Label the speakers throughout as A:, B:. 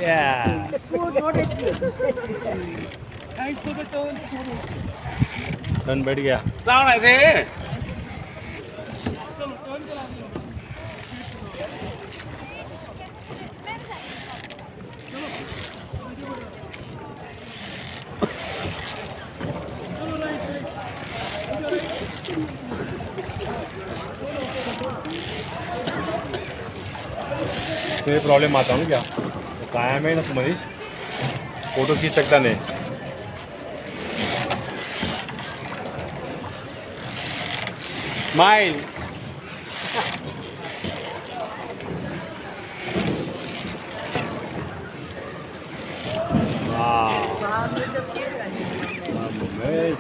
A: Yes. Turn बैठ गया.
B: sao lại thế?
A: तो ये प्रॉब्लम आता हूँ क्या? तो कायम है ना तू मनीष, फोटो खींच सकता नहीं. स्माइल.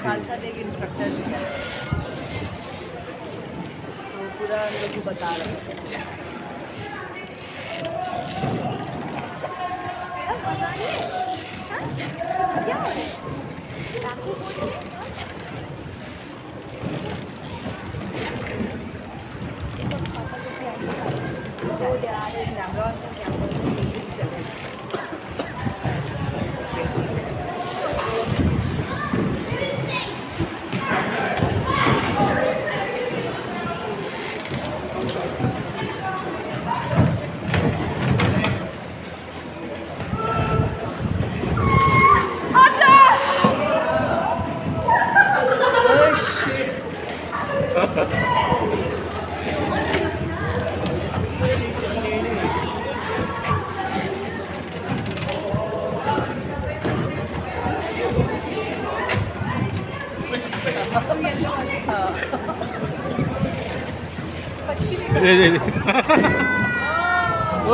C: खालसा एक इंस्ट्रक्टर भी है, तो पूरा लोग बता रहे हैं.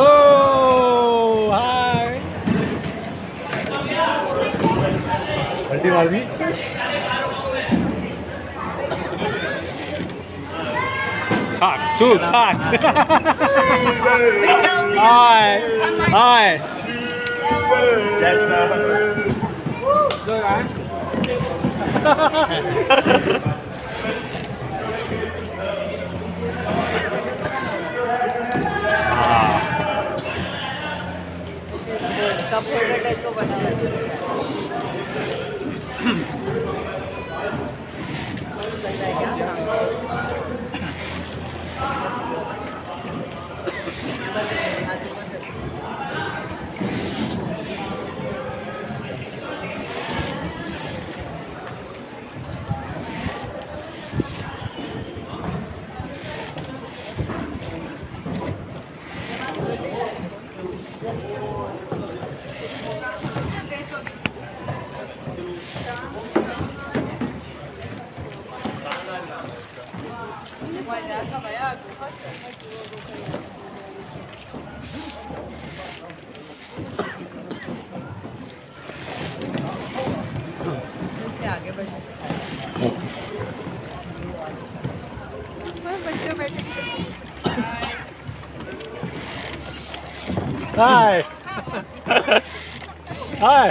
A: Oh, hi. पलटी मार दी. Talk, two, talk. Hi, hi. Yes, sir. Good, right?
C: कब फेवरेट है इसको बना हुआ है. लग रहा है क्या? आगे बढ़ बच्चे बैठे.
A: Hi. Hi.